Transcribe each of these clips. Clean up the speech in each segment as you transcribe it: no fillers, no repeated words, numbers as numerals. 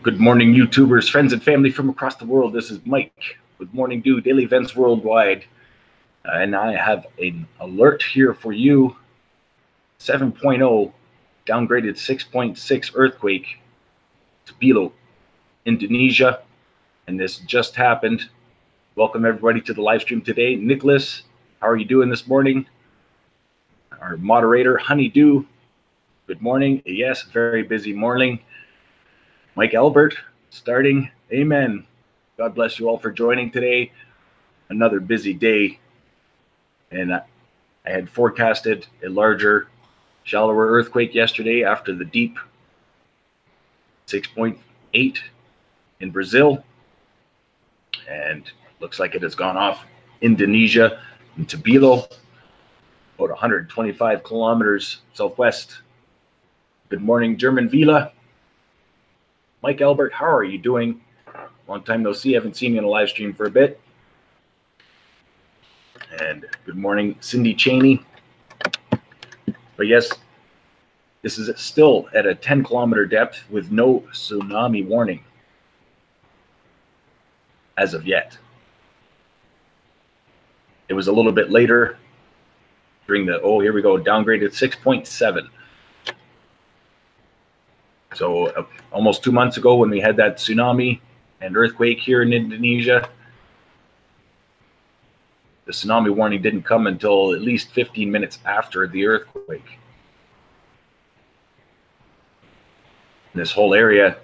Good morning, YouTubers, friends, and family from across the world. This is Mike with Morning Dew Daily Events Worldwide. And I have an alert here for you. 7.0 downgraded 6.6 earthquake, Tobelo, Indonesia. And this just happened. Welcome everybody to the live stream today. Nicholas, how are you doing this morning? Our moderator, Honeydew, good morning. Yes, very busy morning. Mike Albert, starting. Amen. God bless you all for joining today. Another busy day. And I had forecasted a larger, shallower earthquake yesterday after the deep 6.8 in Brazil. And looks like it has gone off Indonesia in Tobelo, about 125 kilometers southwest. Good morning, German Villa. Mike Albert, how are you doing? Long time no see. Haven't seen you in a live stream for a bit. And good morning, Cindy Cheney. But yes, this is still at a 10-kilometer depth with no tsunami warning as of yet. It was a little bit later during the, oh, here we go, downgraded 6.7. So almost 2 months ago when we had that tsunami and earthquake here in Indonesia, the tsunami warning didn't come until at least 15 minutes after the earthquake. And this whole area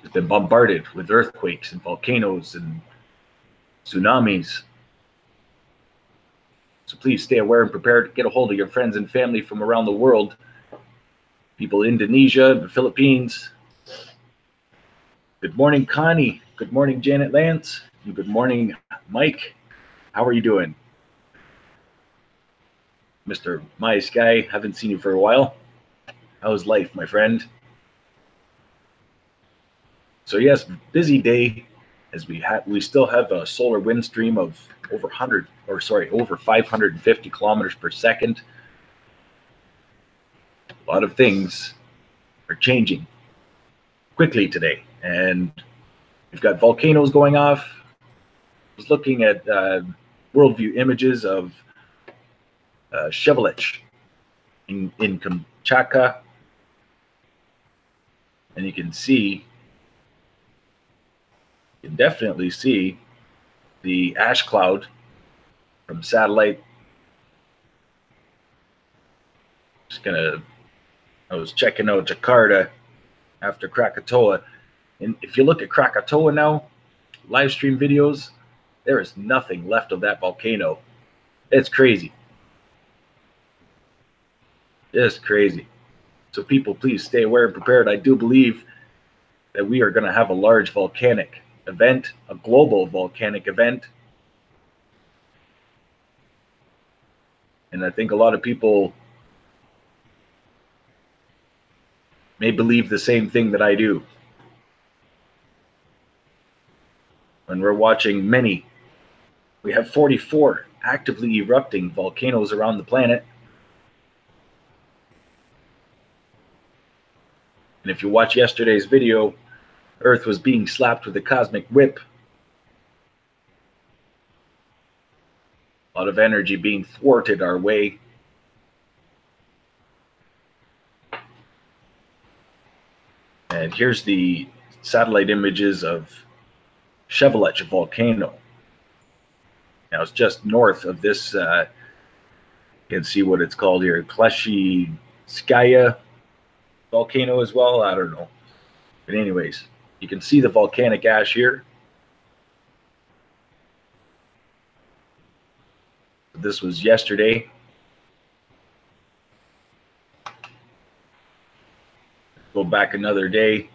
has been bombarded with earthquakes and volcanoes and tsunamis. So please stay aware and prepared to get a hold of your friends and family from around the world. People in Indonesia, the Philippines. Good morning, Connie. Good morning, Janet Lance. And good morning, Mike. How are you doing? Mr. My Sky, haven't seen you for a while. How's life, my friend? So yes, busy day as we still have a solar wind stream of over 550 kilometers per second. A lot of things are changing quickly today, and we've got volcanoes going off. I was looking at worldview images of Seismic in Kamchatka, and you can definitely see the ash cloud from satellite. I was checking out Jakarta after Krakatoa, and if you look at Krakatoa now, live stream videos, there is nothing left of that volcano. It's crazy. Just crazy. So people, please stay aware and prepared. I do believe that we are going to have a large volcanic event, a global volcanic event. And I think a lot of people may believe the same thing that I do. When we're watching we have 44 actively erupting volcanoes around the planet. And if you watch yesterday's video, Earth was being slapped with a cosmic whip. A lot of energy being thwarted our way. And here's the satellite images of Seismic volcano. Now it's just north of this, you can see what it's called here, Cascadia volcano as well. I don't know. But anyways, you can see the volcanic ash here. This was yesterday. Go back another day.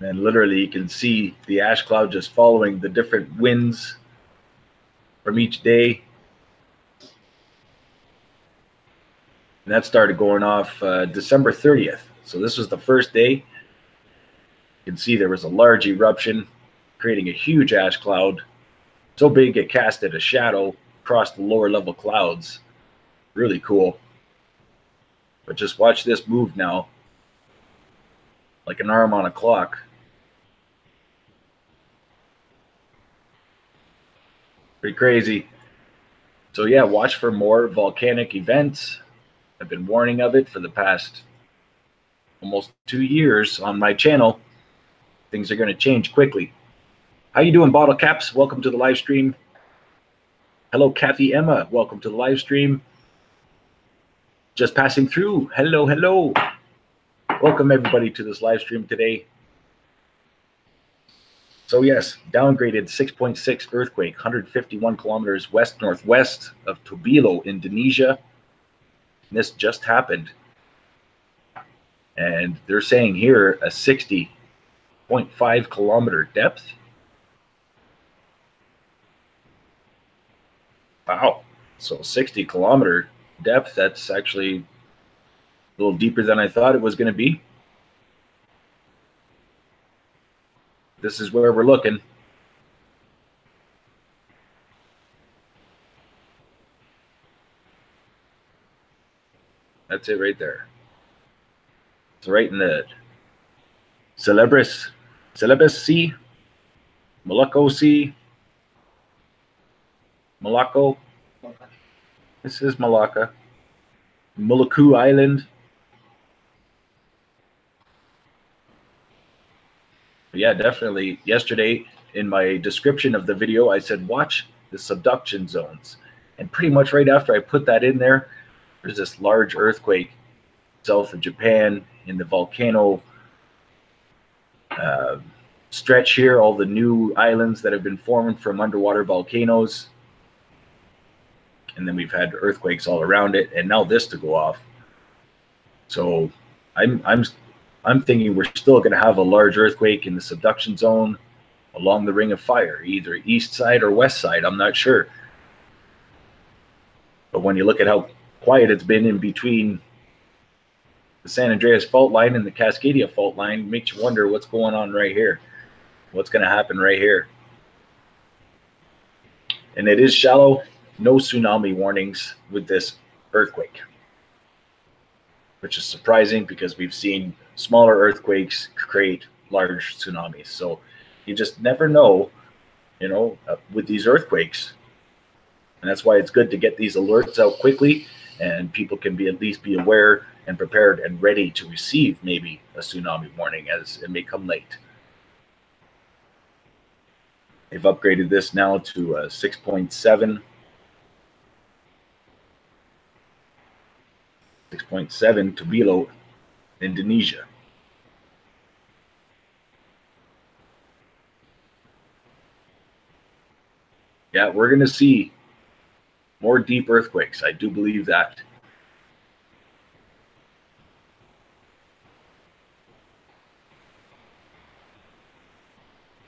And literally you can see the ash cloud just following the different winds from each day. And that started going off December 30th. So this was the first day. You can see there was a large eruption, creating a huge ash cloud. So big it casted a shadow across the lower level clouds. Really cool. But just watch this move now, like an arm on a clock. Pretty crazy. So yeah, watch for more volcanic events. I've been warning of it for the past almost 2 years on my channel. Things are going to change quickly. How you doing, Bottle Caps? Welcome to the live stream. Hello, Kathy Emma. Welcome to the live stream. Just passing through. Hello, hello. Welcome everybody to this live stream today. So yes, downgraded 6.6 earthquake, 151 kilometers west-northwest of Tobelo, Indonesia. And this just happened. And they're saying here a 60.5 kilometer depth. Wow. So 60 kilometer depth, that's actually a little deeper than I thought it was going to be. This is where we're looking. That's it right there. It's right in the Celebes Sea, Molucco Sea, Malacca. This is Malacca. Molucco Island. Yeah, definitely. Yesterday, in my description of the video, I said, watch the subduction zones. And pretty much right after I put that in there, there's this large earthquake south of Japan in the volcano stretch here, all the new islands that have been formed from underwater volcanoes. And then we've had earthquakes all around it, and now this to go off. So I'm thinking we're still going to have a large earthquake in the subduction zone along the Ring of Fire, either east side or west side. I'm not sure. But when you look at how quiet it's been in between the San Andreas fault line and the Cascadia fault line, it makes you wonder what's going on right here. What's going to happen right here? And it is shallow. No tsunami warnings with this earthquake, which is surprising because we've seen smaller earthquakes create large tsunamis. So you just never know, with these earthquakes. And that's why it's good to get these alerts out quickly, and people can at least be aware and prepared and ready to receive maybe a tsunami warning as it may come late. They've upgraded this now to 6.7. 6.7 Tobelo, Indonesia. Yeah, we're going to see more deep earthquakes. I do believe that.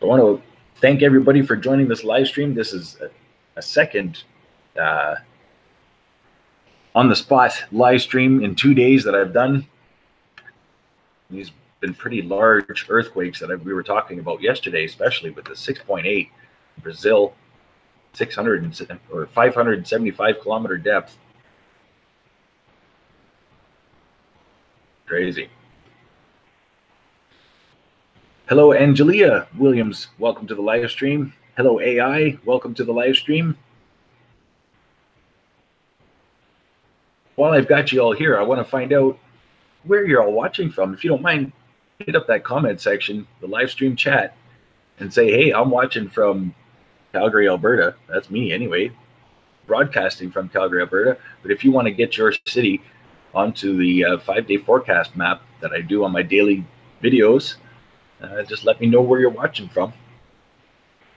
I want to thank everybody for joining this live stream. This is a second on-the-spot live stream in 2 days that I've done. These have been pretty large earthquakes that we were talking about yesterday, especially with the 6.8 in Brazil, 575 kilometer depth. Crazy. Hello, Angelia Williams. Welcome to the live stream. Hello, AI. Welcome to the live stream. While I've got you all here, I want to find out where you're all watching from. If you don't mind, hit up that comment section, the live stream chat, and say, hey, I'm watching from Calgary, Alberta. That's me anyway, broadcasting from Calgary, Alberta. But if you want to get your city onto the 5-day forecast map that I do on my daily videos, just let me know where you're watching from.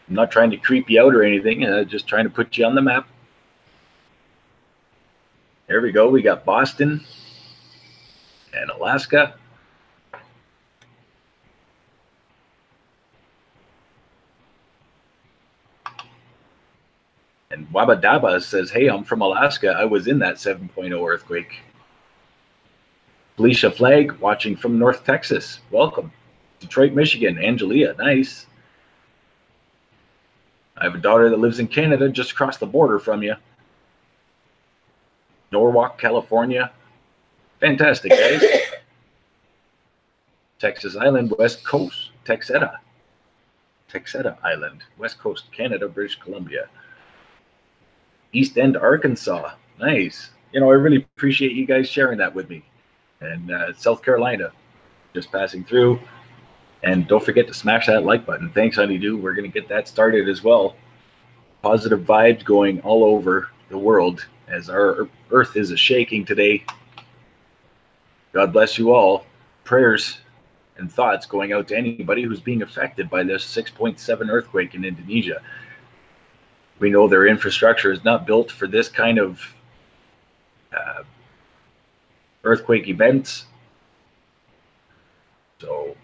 I'm not trying to creep you out or anything, just trying to put you on the map. There we go. We got Boston and Alaska. And Wabadaba says, hey, I'm from Alaska. I was in that 7.0 earthquake. Felicia Flag watching from North Texas. Welcome. Detroit, Michigan. Angelia, nice. I have a daughter that lives in Canada just across the border from you. Norwalk, California. Fantastic, guys. Texas Island, West Coast, Texetta Island, West Coast, Canada, British Columbia. East End, Arkansas. Nice. You know, I really appreciate you guys sharing that with me. And South Carolina, just passing through. And don't forget to smash that like button. Thanks, Honeydew. We're going to get that started as well. Positive vibes going all over the world as our earth is shaking today. God bless you all. Prayers and thoughts going out to anybody who's being affected by this 6.7 earthquake in Indonesia. We know their infrastructure is not built for this kind of earthquake events. So,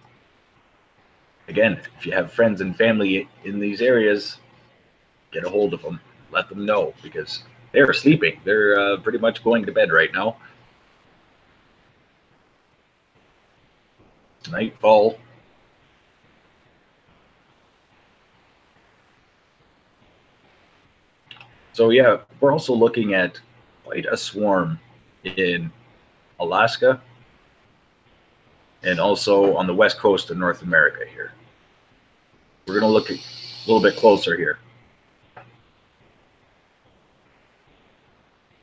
again, if you have friends and family in these areas, get a hold of them. Let them know, because they're sleeping. They're pretty much going to bed right now. Nightfall. So yeah, we're also looking at quite a swarm in Alaska and also on the west coast of North America here. We're going to look a little bit closer here.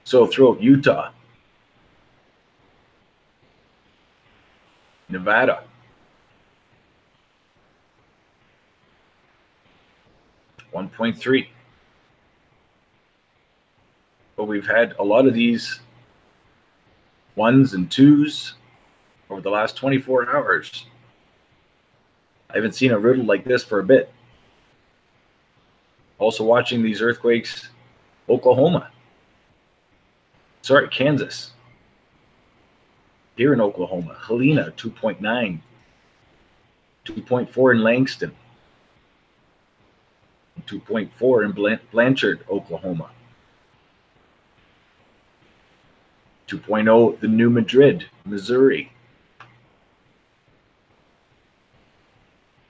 So throughout Utah, Nevada, .3. But we've had a lot of these 1s and 2s over the last 24 hours. I haven't seen a riddle like this for a bit. Also watching these earthquakes, Kansas. Here in Oklahoma, Helena, 2.9, 2.4 in Langston, 2.4 in Blanchard, Oklahoma, 2.0 the New Madrid, Missouri,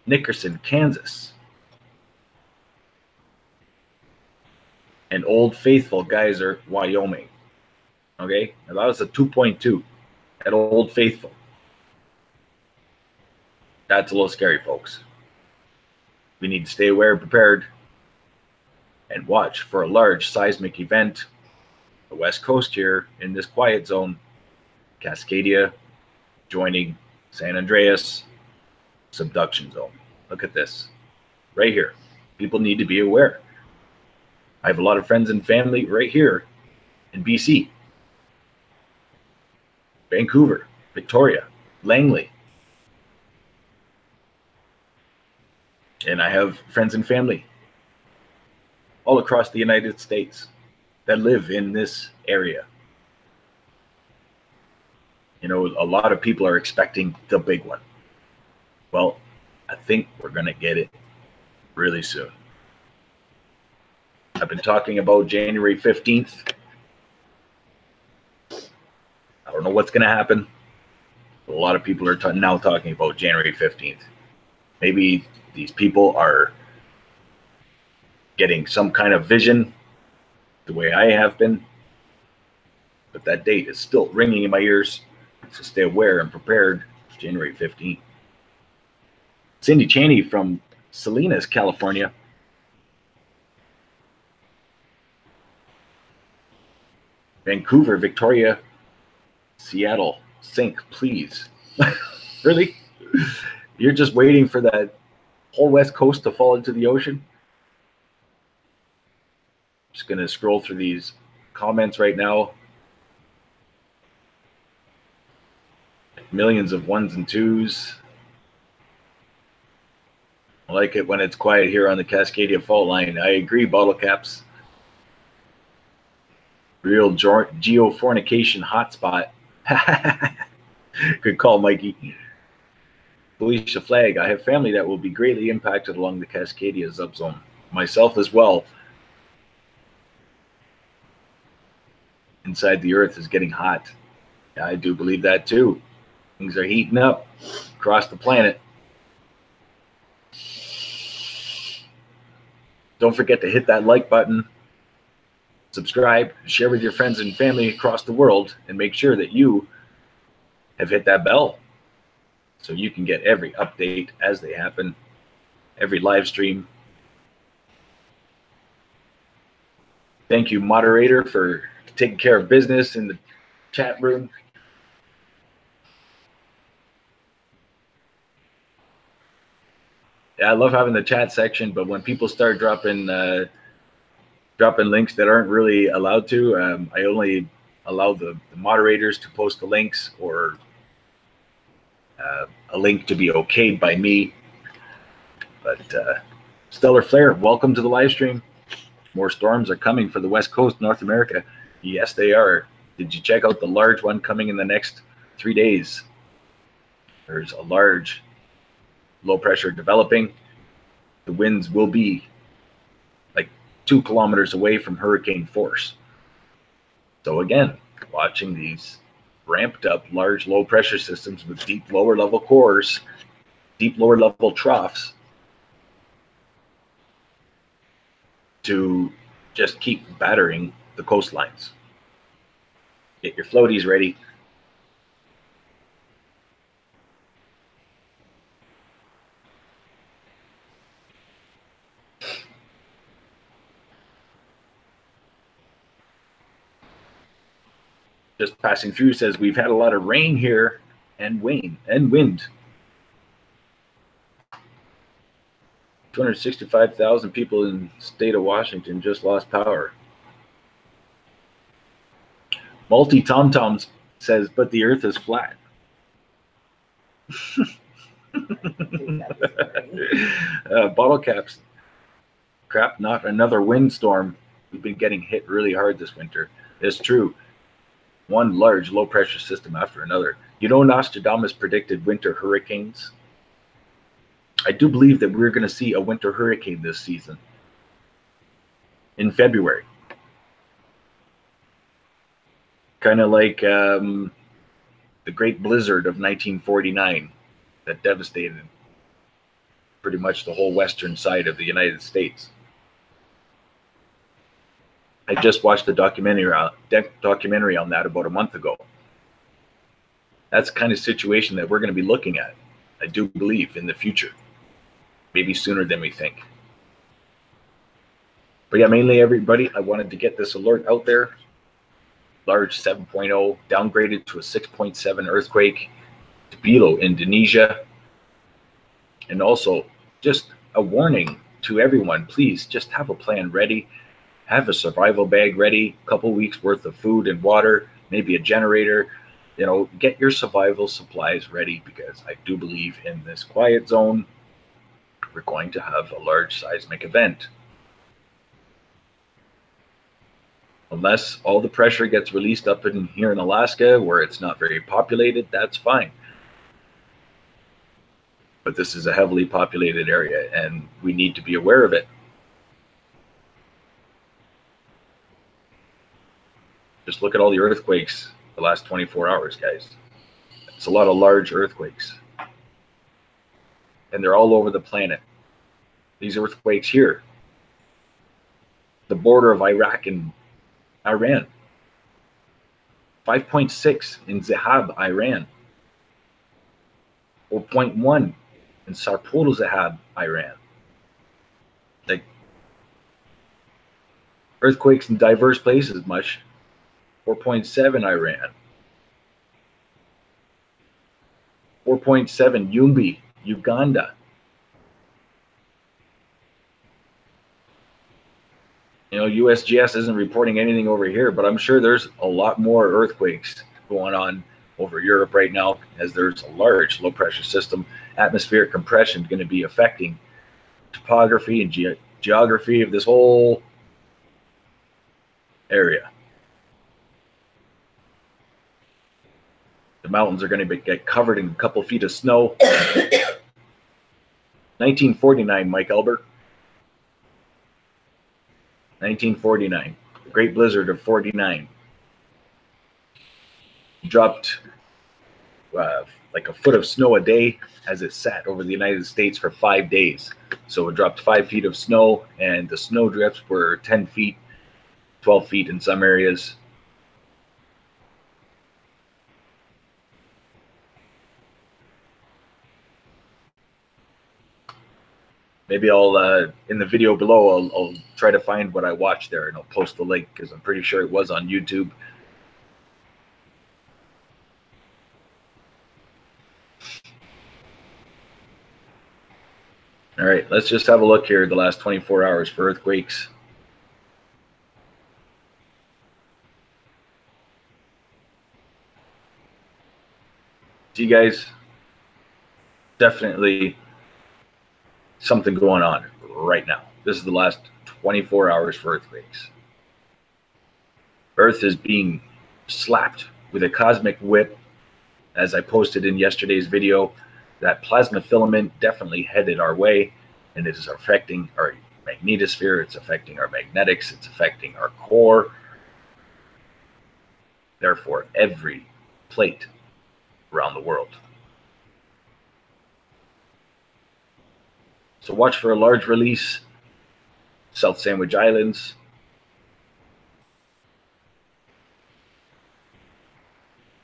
Nickerson, Kansas, and Old Faithful Geyser, Wyoming. Okay, now that was a 2.2 at Old Faithful. That's a little scary, folks. We need to stay aware and prepared and watch for a large seismic event. The west coast here in this quiet zone, Cascadia joining San Andreas subduction zone. Look at this right here. People need to be aware. I have a lot of friends and family right here in BC, Vancouver, Victoria, Langley. And I have friends and family all across the United States that live in this area. You know, a lot of people are expecting the big one. Well, I think we're going to get it really soon. I've been talking about January 15th. I don't know what's going to happen. But a lot of people are now talking about January 15th. Maybe these people are getting some kind of vision the way I have been. But that date is still ringing in my ears. So stay aware and prepared. January 15th. Cindy Cheney from Salinas, California. Vancouver, Victoria, Seattle, sink, please. Really? You're just waiting for that whole west coast to fall into the ocean? Just going to scroll through these comments right now. Millions of 1s and 2s. I like it when it's quiet here on the Cascadia fault line. I agree, bottle caps. Real geofornication hotspot. Good call, Mikey. Felicia Flag. I have family that will be greatly impacted along the Cascadia subzone. Myself as well. Inside the earth is getting hot. I do believe that too. Things are heating up across the planet. Don't forget to hit that like button, subscribe, share with your friends and family across the world, and make sure that you have hit that bell so you can get every update as they happen, every live stream. Thank you, moderator, for taking care of business in the chat room. Yeah, I love having the chat section, but when people start dropping links that aren't really allowed to, I only allow the moderators to post the links, or a link to be okayed by me. But Stellar Flare, welcome to the live stream. More storms are coming for the West Coast, North America. Yes, they are. Did you check out the large one coming in the next 3 days? There's a large low pressure developing. The winds will be like 2 kilometers away from hurricane force. So again, watching these ramped up large low pressure systems with deep lower level cores, deep lower level troughs, to just keep battering the coastlines. Get your floaties ready. Just passing through says we've had a lot of rain here and wind. 265,000 people in the state of Washington just lost power. Multi Tom Toms says, but the earth is flat. Bottle caps. Crap, not another windstorm. We've been getting hit really hard this winter. It's true. One large low pressure system after another. You know, Nostradamus predicted winter hurricanes. I do believe that we're going to see a winter hurricane this season in February. Kind of like the Great Blizzard of 1949 that devastated pretty much the whole western side of the United States. I just watched the documentary on that about a month ago. That's the kind of situation that we're going to be looking at, I do believe, in the future. Maybe sooner than we think. But yeah, mainly everybody, I wanted to get this alert out there. Large 7.0, downgraded to a 6.7 earthquake. Tobelo, Indonesia. And also, just a warning to everyone, please just have a plan ready. Have a survival bag ready, a couple weeks worth of food and water, maybe a generator. You know, get your survival supplies ready, because I do believe in this quiet zone, we're going to have a large seismic event. Unless all the pressure gets released up in here in Alaska where it's not very populated, that's fine. But this is a heavily populated area and we need to be aware of it. Just look at all the earthquakes the last 24 hours, guys. It's a lot of large earthquakes. And they're all over the planet. These earthquakes here, the border of Iraq and Iran, 5.6 in Zahab, Iran, 4.1 in Sarpol Zahab, Iran. Like, earthquakes in diverse places, much. 4.7 Iran, 4.7 Yumbi, Uganda. You know, USGS isn't reporting anything over here, but I'm sure there's a lot more earthquakes going on over Europe right now, as there's a large low pressure system. Atmospheric compression is going to be affecting topography and geography of this whole area. The mountains are going to get covered in a couple feet of snow. 1949, Mike Albert. 1949, the Great Blizzard of 49. Dropped like a foot of snow a day as it sat over the United States for 5 days. So it dropped 5 feet of snow, and the snow drifts were 10 feet, 12 feet in some areas. maybe I'll in the video below I'll try to find what I watched there, and I'll post the link because I'm pretty sure it was on YouTube. All right, let's just have a look here the last 24 hours for earthquakes. See, guys, definitely something going on right now. This is the last 24 hours for earthquakes. Earth is being slapped with a cosmic whip. As I posted in yesterday's video, that plasma filament definitely headed our way, and it is affecting our magnetosphere, it's affecting our magnetics, it's affecting our core. Therefore, every plate around the world. So watch for a large release, South Sandwich Islands,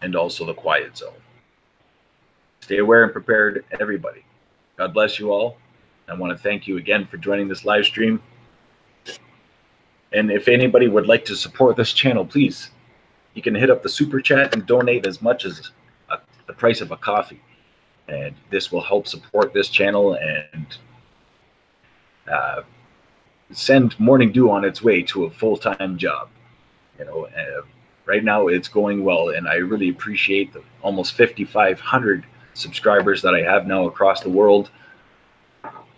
and also the quiet zone. Stay aware and prepared, everybody. God bless you all. I want to thank you again for joining this live stream. And if anybody would like to support this channel, please, you can hit up the super chat and donate as much as the price of a coffee. And this will help support this channel and send Morning Dew on its way to a full-time job. You know, right now it's going well, and I really appreciate the almost 5,500 subscribers that I have now across the world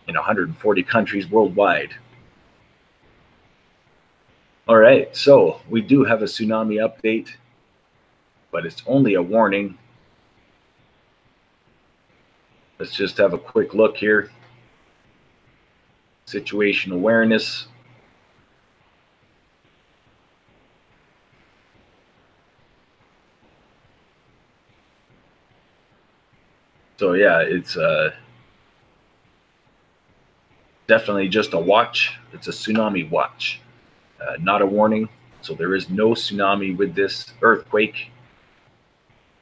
in 140 countries worldwide. All right, so we do have a tsunami update, but it's only a warning. Let's just have a quick look here. Situation awareness. So yeah, it's definitely just a watch. It's a tsunami watch, not a warning. So there is no tsunami with this earthquake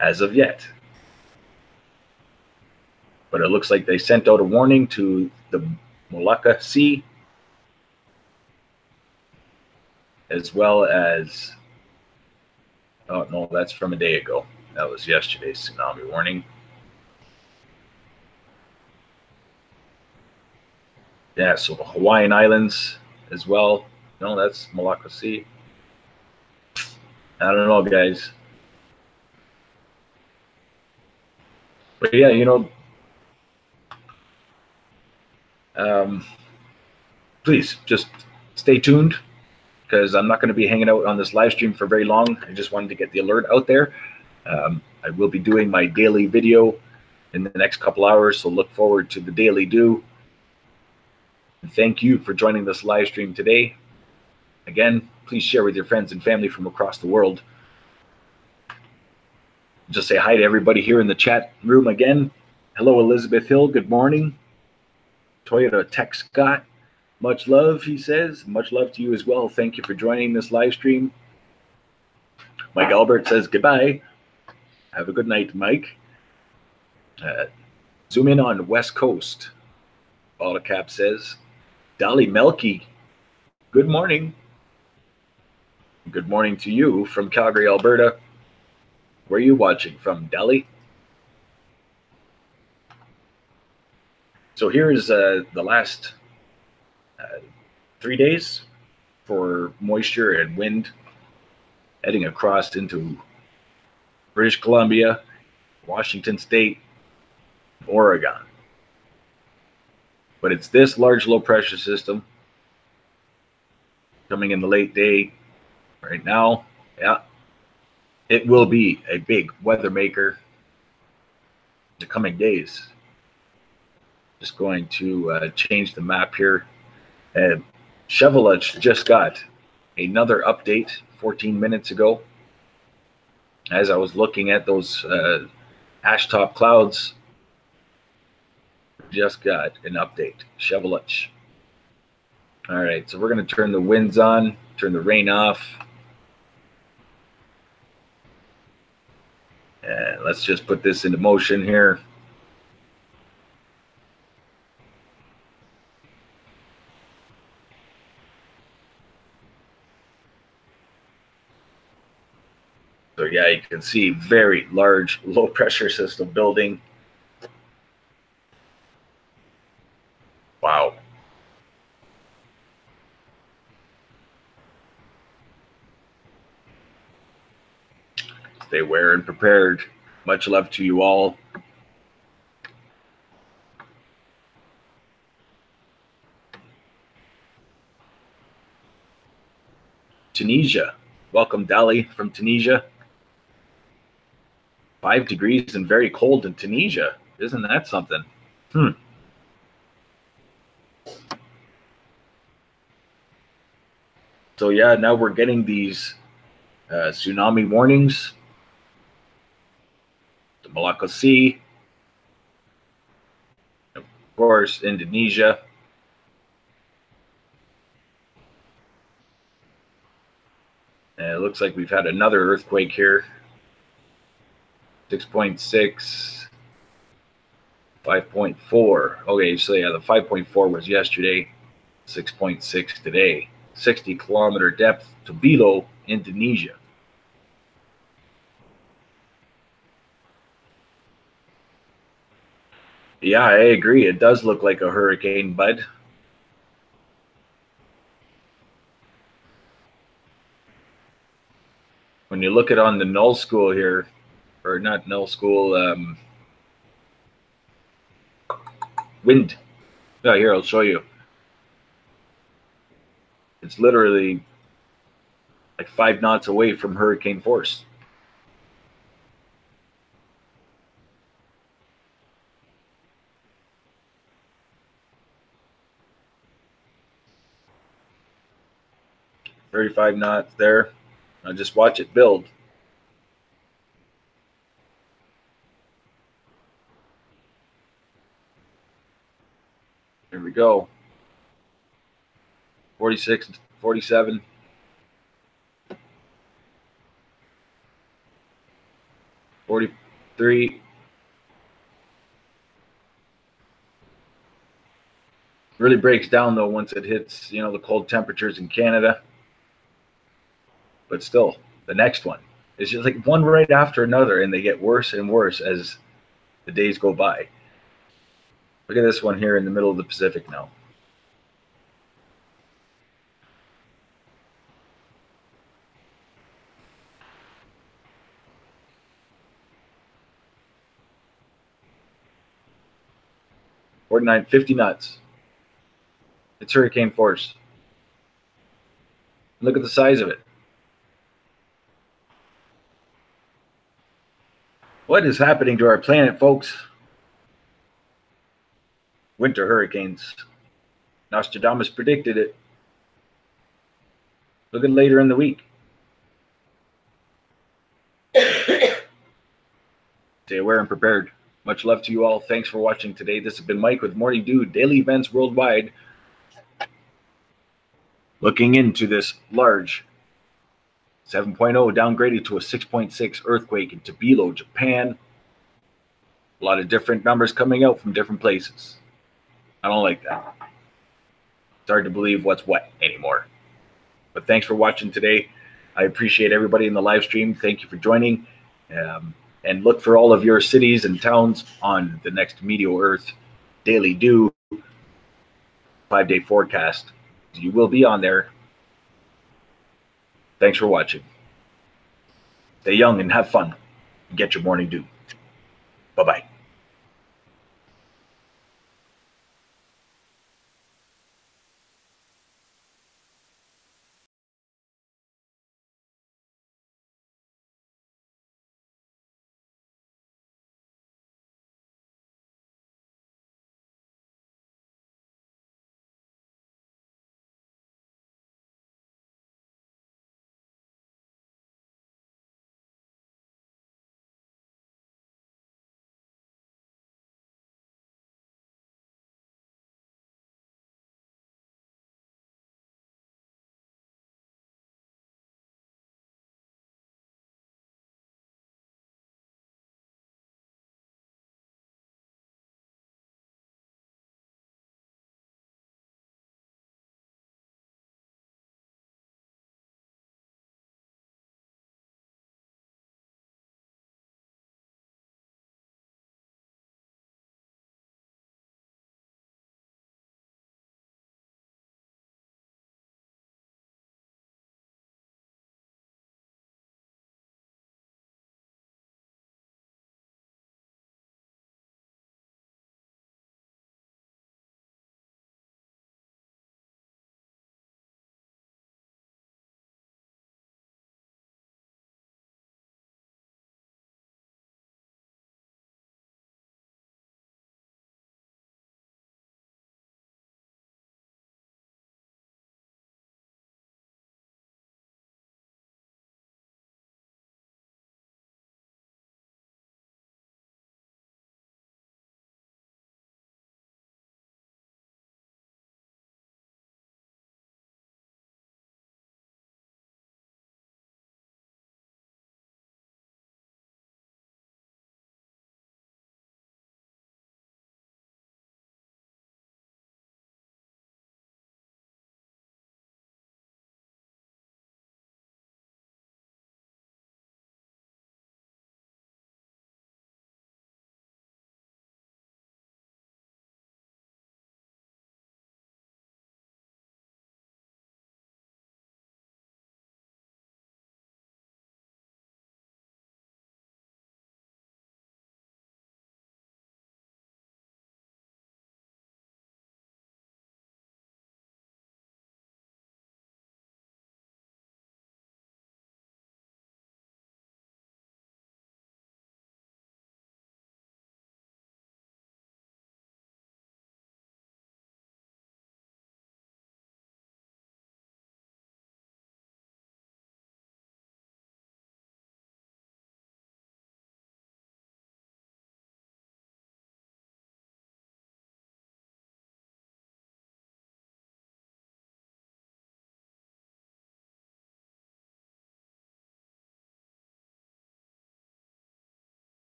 as of yet. But it looks like they sent out a warning to the Molucca Sea, as well as, oh no, that's from a day ago. That was yesterday's tsunami warning. Yeah, so the Hawaiian Islands as well. No, that's Molucca Sea. I don't know, guys. But yeah, you know, please just stay tuned, because I'm not going to be hanging out on this live stream for very long. I just wanted to get the alert out there. I will be doing my daily video in the next couple hours, so look forward to the Daily Do. And thank you for joining this live stream today. Again, please share with your friends and family from across the world. Just say hi to everybody here in the chat room again. Hello, Elizabeth Hill. Good morning. Toyota Tech Scott. Much love, he says. Much love to you as well. Thank you for joining this live stream. Mike Albert says goodbye. Have a good night, Mike. Zoom in on West Coast. Autocap says. Dolly Melky, good morning. Good morning to you from Calgary, Alberta. Where are you watching from, Dolly? So here's the last 3 days for moisture and wind heading across into British Columbia, Washington State, Oregon. But it's this large low pressure system coming in the late day right now. Yeah, it will be a big weather maker the coming days. Just going to change the map here. Chevelech just got another update 14 minutes ago. As I was looking at those ash top clouds, just got an update. Chevelech. All right, so we're going to turn the winds on, turn the rain off. And let's just put this into motion here. So yeah, you can see very large low pressure system building. Wow. Stay aware and prepared. Much love to you all. Tunisia. Welcome, Dali from Tunisia. 5 degrees and very cold in Tunisia. Isn't that something? So yeah, now we're getting these tsunami warnings. The Malacca Sea. Of course, Indonesia. And it looks like we've had another earthquake here. 6.6, 5.4. Okay, so yeah, the 5.4 was yesterday, 6.6 today. 60-kilometer depth, Tobelo, Indonesia. Yeah, I agree. It does look like a hurricane, bud. When you look at on the null school here, or not null school, wind. Oh, here, I'll show you. It's literally like 5 knots away from hurricane force. $35 knots there. Now just watch it build. Here we go. 46, 47. 43. Really breaks down though once it hits, the cold temperatures in Canada. But still, the next one is just like one right after another, and they get worse and worse as the days go by. Look at this one here in the middle of the Pacific now. $49, 50 knots. It's hurricane force. Look at the size of it. What is happening to our planet, folks? Winter hurricanes. Nostradamus predicted it. Look at later in the week. Stay aware and prepared. Much love to you all. Thanks for watching today. This has been Mike with Morning Dew, daily events worldwide. Looking into this large 7.0 downgraded to a 6.6 earthquake in Tobelo, Japan. A lot of different numbers coming out from different places. I don't like that. It's hard to believe what's what anymore. But thanks for watching today. I appreciate everybody in the live stream. Thank you for joining. And look for all of your cities and towns on the next Meteo Earth Daily Dew 5-day forecast. You will be on there. Thanks for watching. Stay young and have fun. Get your morning dew. Bye-bye.